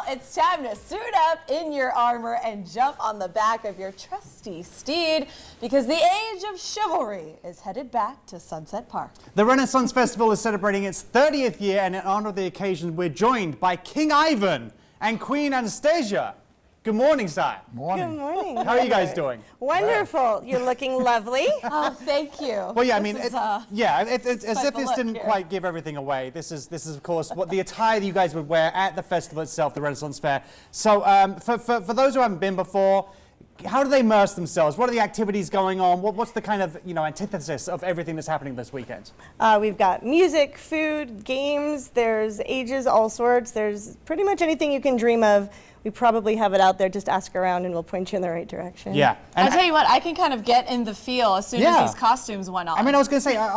it's time to suit up in your armor and jump on the back of your trusty steed because the age of chivalry is headed back to Sunset Park. The Renaissance Festival is celebrating its 30th year, and in honor of the occasion, we're joined by King Ivan and Queen Anastasia. Good morning, Si. Morning. Good morning. How are you guys doing? Wonderful. You're looking lovely. Oh, thank you. Well, yeah, I mean, it's as if this didn't here. quite give everything away. This is of course, what the attire that you guys would wear at the festival itself, the Renaissance Fair. So, for those who haven't been before, how do they immerse themselves? What are the activities going on? What's the kind of, antithesis of everything that's happening this weekend? We've got music, food, games. There's ages, all sorts. There's pretty much anything you can dream of. We probably have it out there. Just ask around and we'll point you in the right direction. Yeah. I tell you what, I can kind of get in the feel as soon as these costumes went on. I mean, I was going to say, are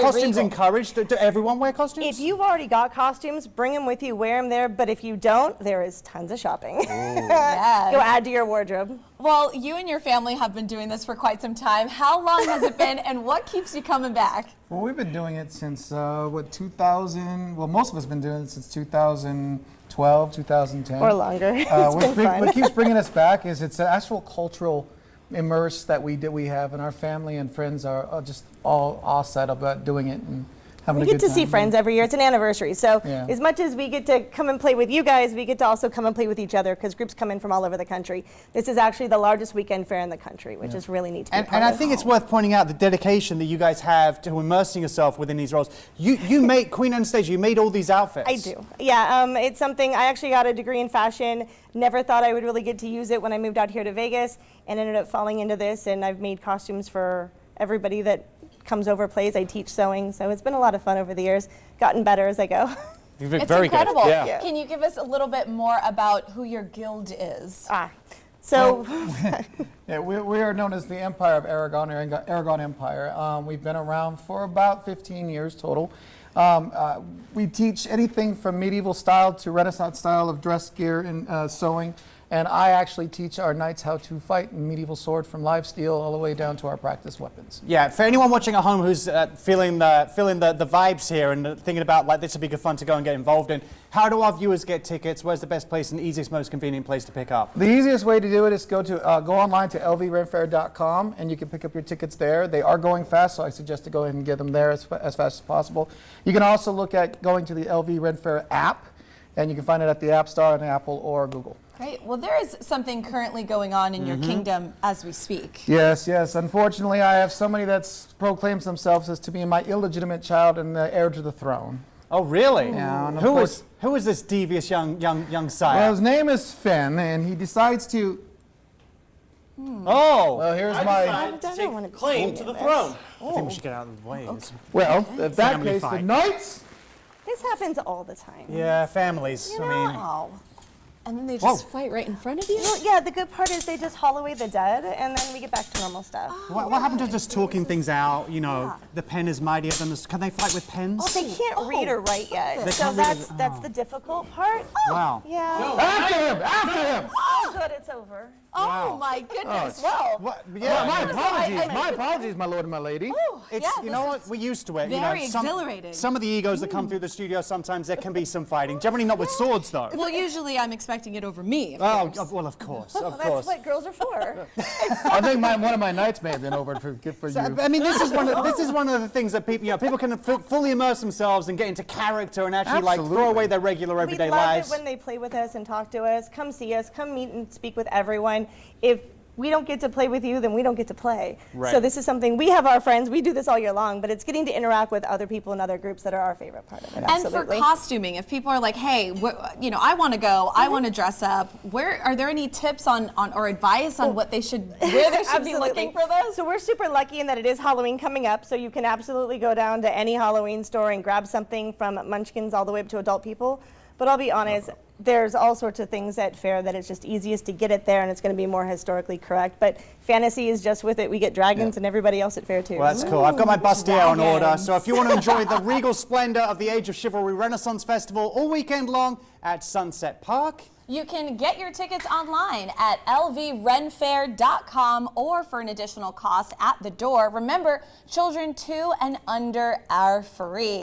costumes regal. encouraged? Do everyone wear costumes? If you've already got costumes, bring them with you, wear them there. But if you don't, there is tons of shopping. Yes. Go add to your wardrobe. Well, you and your family have been doing this for quite some time. How long has it been and what keeps you coming back? Well, we've been doing it since, 2000, well, most of us have been doing it since 2012, 2010. Or longer. It's been fun. What keeps bringing us back is it's an actual cultural immerse that we have, and our family and friends are just all set about doing it and having a We good get to time. see friends every year. It's an anniversary. So Yeah. as much as we get to come and play with you guys, we get to also come and play with each other because groups come in from all over the country. This is actually the largest weekend fair in the country, which is really neat to be And part I of. think it's worth pointing out the dedication that you guys have to immersing yourself within these roles. You made, Queen Anastasia, you made all these outfits. I do. Yeah, it's something, I actually got a degree in fashion. Never thought I would really get to use it when I moved out here to Vegas and ended up falling into this, and I've made costumes for everybody that comes over, plays. I teach sewing, so it's been a lot of fun over the years. Gotten better as I go. You've been It's very incredible. good. Yeah. Can you give us a little bit more about who your guild is? So Yeah, we are known as the Empire of Aragon, or Aragon Empire. We've been around for about 15 years total. We teach anything from medieval style to Renaissance style of dress gear and sewing. And I actually teach our knights how to fight medieval sword from live steel all the way down to our practice weapons. Yeah, for anyone watching at home who's feeling the vibes here and thinking about like this would be good fun to go and get involved in, how do our viewers get tickets? Where's the best place and easiest, most convenient place to pick up? The easiest way to do it is go online to lvrenfair.com and you can pick up your tickets there. They are going fast, so I suggest to go ahead and get them there as fast as possible. You can also look at going to the LV Ren Fair app, and you can find it at the App Store on Apple or Google. Great. Well, there is something currently going on in your kingdom as we speak. Yes, yes. Unfortunately, I have somebody that proclaims themselves as to be my illegitimate child and the heir to the throne. Oh, really? Yeah, and of Who is this devious young sire? Well, his name is Finn, and he decides to. Oh, Well, here's I my. decided to I don't take wanna be claim doing to the this. throne. I think we should get out of the way. Well, in that Family case, the fight. knights. this happens all the time. Yeah, families. I mean, Wow. And then they just fight right in front of you? Well, yeah, the good part is they just haul away the dead, and then we get back to normal stuff. what happened to just talking things out? The pen is mightier than the. Can they fight with pens? Well, they can't read or write yet, so can't read that's the difficult part. Wow. Yeah. After him! After him! Oh, good, it's over. Oh, my goodness. Well, What? My Yeah. apologies. My apologies, my lord and my lady. It's, yeah, you know what, we're used to it. very Some exhilarating. of the egos that come through the studio, sometimes there can be some fighting. Generally not with swords, though. well, usually I'm expecting it over me. Oh, well, of course, of That's course. what girls are for. I think one of my knights may have been over for you. I mean, this is one of the things that people can fully immerse themselves and get into character and actually like throw Absolutely. away their regular We everyday love lives. it when they play with us and talk to us. Come see us. Come meet and speak with everyone. If we don't get to play with you, then we don't get to play. Right. So this is something, we have our friends, we do this all year long, but it's getting to interact with other people in other groups that are our favorite part of it. And Absolutely. for costuming, if people are like, hey, I want to go, I want to dress up, are there any tips on or advice on what they should, where they should be looking for those? So we're super lucky in that it is Halloween coming up, so you can absolutely go down to any Halloween store and grab something from munchkins all the way up to adult people. But I'll be honest, there's all sorts of things at fair that it's just easiest to get it there and it's going to be more historically correct. But fantasy is just with it. We get dragons and everybody else at fair too. Well, that's cool. I've got my bustier on order. dragons. So if you want to enjoy the regal splendor of the Age of Chivalry Renaissance Festival all weekend long at Sunset Park, You can get your tickets online at lvrenfair.com or for an additional cost at the door. Remember, children 2 and under are free.